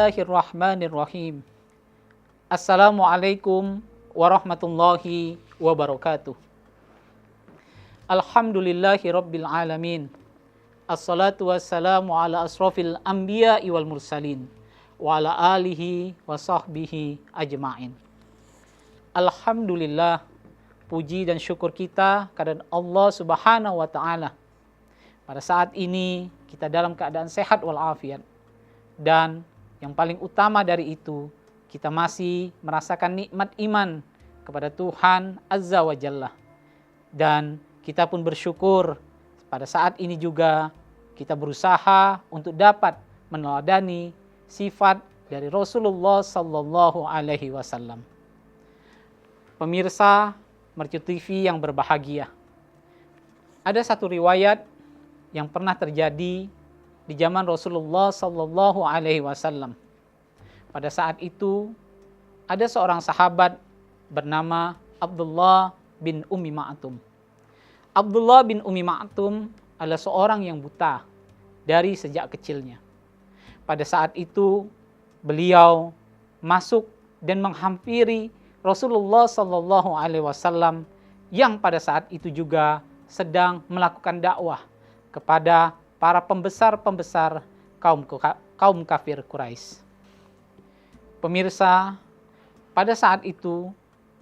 Bismillahirrahmanirrahim. Assalamualaikum warahmatullahi wabarakatuh. Alhamdulillahi rabbil alamin. Assalatu wassalamu ala asrafil anbiya'i wal mursalin wa ala alihi wa sahbihi ajma'in. Alhamdulillah, puji dan syukur kita kepada Allah Subhanahu wa taala. Pada saat ini kita dalam keadaan sehat walafiat, dan yang paling utama dari itu, kita masih merasakan nikmat iman kepada Tuhan Azza wa Jalla. Dan kita pun bersyukur pada saat ini juga kita berusaha untuk dapat meneladani sifat dari Rasulullah Sallallahu Alaihi Wasallam. Pemirsa Mercu TV yang berbahagia, ada satu riwayat yang pernah terjadi di zaman Rasulullah Sallallahu Alaihi Wasallam. Pada saat itu ada seorang sahabat bernama Abdullah bin Ummi Ma'tum. Abdullah bin Ummi Ma'tum adalah seorang yang buta dari sejak kecilnya. Pada saat itu beliau masuk dan menghampiri Rasulullah Sallallahu Alaihi Wasallam yang pada saat itu juga sedang melakukan dakwah kepada para pembesar-pembesar kaum kafir Quraisy. Pemirsa, pada saat itu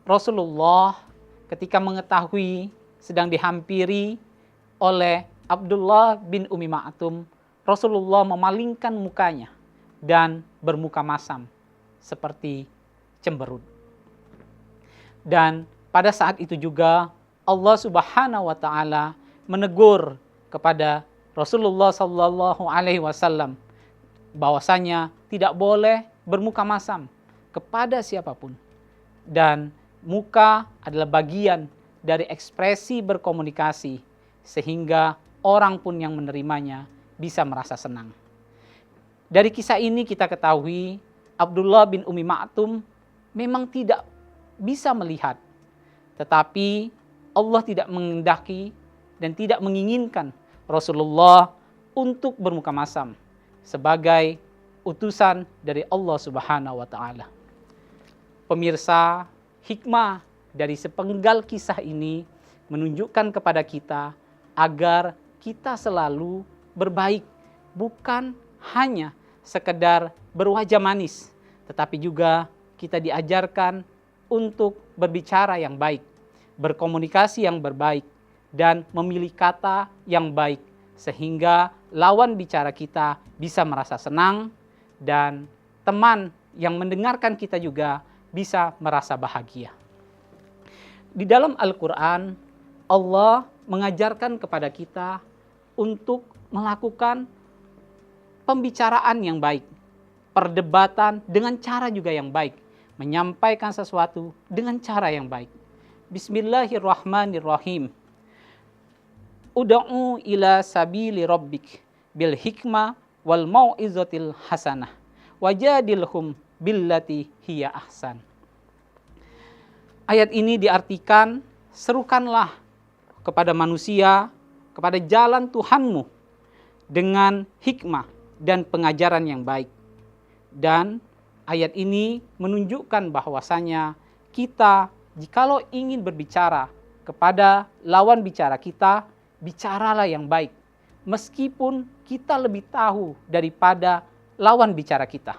Rasulullah ketika mengetahui sedang dihampiri oleh Abdullah bin Ummi Ma'tum, Rasulullah memalingkan mukanya dan bermuka masam seperti cemberut. Dan pada saat itu juga Allah Subhanahu wa taala menegur kepada Rasulullah Sallallahu Alaihi Wasallam bahwasanya tidak boleh bermuka masam kepada siapapun, dan muka adalah bagian dari ekspresi berkomunikasi sehingga orang pun yang menerimanya bisa merasa senang. Dari kisah ini kita ketahui Abdullah bin Ummi Ma'tum memang tidak bisa melihat, tetapi Allah tidak mengendaki dan tidak menginginkan Rasulullah untuk bermuka masam sebagai utusan dari Allah Subhanahu wa taala. Pemirsa, hikmah dari sepenggal kisah ini menunjukkan kepada kita agar kita selalu berbaik, bukan hanya sekedar berwajah manis, tetapi juga kita diajarkan untuk berbicara yang baik, berkomunikasi yang berbaik, dan memilih kata yang baik, sehingga lawan bicara kita bisa merasa senang dan teman yang mendengarkan kita juga bisa merasa bahagia. Di dalam Al-Quran, Allah mengajarkan kepada kita untuk melakukan pembicaraan yang baik, perdebatan dengan cara juga yang baik, menyampaikan sesuatu dengan cara yang baik. Bismillahirrahmanirrahim. Ud'u ila sabili rabbik bil hikmah wal mau'izatil hasanah wajadilhum billati hiya ahsan. Ayat ini diartikan, serukanlah kepada manusia, kepada jalan Tuhanmu dengan hikmah dan pengajaran yang baik. Dan ayat ini menunjukkan bahwasanya kita jikalau ingin berbicara kepada lawan bicara kita, bicaralah yang baik, meskipun kita lebih tahu daripada lawan bicara kita.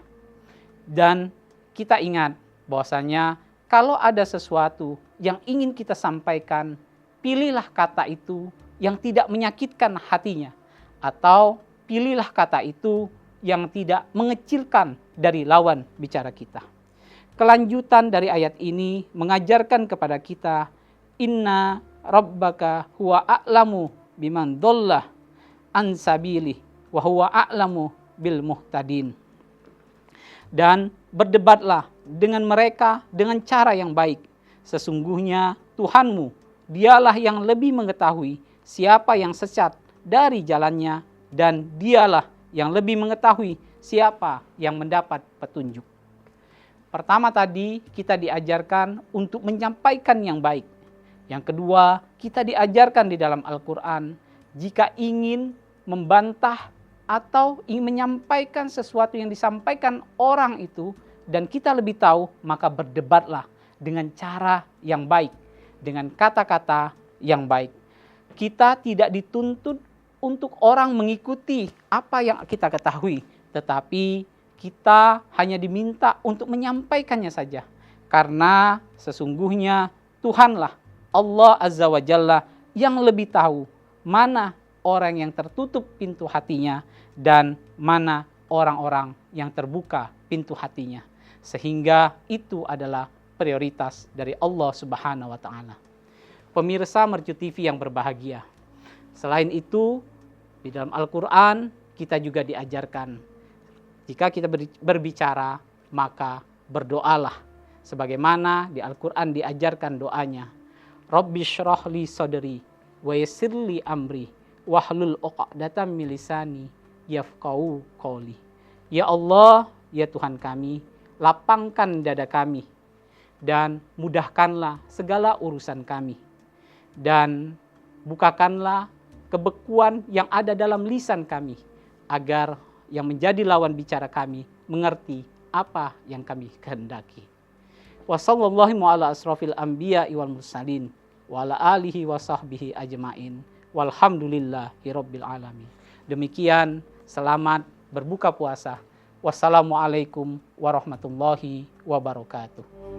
Dan kita ingat bahwasanya kalau ada sesuatu yang ingin kita sampaikan, pilihlah kata itu yang tidak menyakitkan hatinya, atau pilihlah kata itu yang tidak mengecilkan dari lawan bicara kita. Kelanjutan dari ayat ini mengajarkan kepada kita, inna rabbaka huwa a'lamu biman dhallah an sabilih wa huwa a'lamu bil muhtadin. Dan berdebatlah dengan mereka dengan cara yang baik. Sesungguhnya Tuhanmu, dialah yang lebih mengetahui siapa yang sesat dari jalannya, dan dialah yang lebih mengetahui siapa yang mendapat petunjuk. Pertama tadi kita diajarkan untuk menyampaikan yang baik. Yang kedua, kita diajarkan di dalam Al-Quran, jika ingin membantah atau ingin menyampaikan sesuatu yang disampaikan orang itu dan kita lebih tahu, maka berdebatlah dengan cara yang baik, dengan kata-kata yang baik. Kita tidak dituntut untuk orang mengikuti apa yang kita ketahui, tetapi kita hanya diminta untuk menyampaikannya saja. Karena sesungguhnya Tuhanlah, Allah Azza wa Jalla, yang lebih tahu mana orang yang tertutup pintu hatinya dan mana orang-orang yang terbuka pintu hatinya. Sehingga itu adalah prioritas dari Allah Subhanahu wa Ta'ala. Pemirsa Mercu TV yang berbahagia, selain itu di dalam Al-Quran kita juga diajarkan, jika kita berbicara maka berdoalah. Sebagaimana di Al-Quran diajarkan doanya, Rabbi syrah li sadri wa yassir li amri wahlul 'uqdatam min lisani yafqahu qawli. Ya Allah, ya Tuhan kami, lapangkan dada kami dan mudahkanlah segala urusan kami, dan bukakanlah kebekuan yang ada dalam lisan kami, agar yang menjadi lawan bicara kami mengerti apa yang kami kehendaki. Wa sallallahu ala asrafil anbiya'i wal mursalin wa ala alihi wa sahbihi ajma'in walhamdulillahi rabbil alamin. Demikian, selamat berbuka puasa. Wassalamualaikum warahmatullahi wabarakatuh.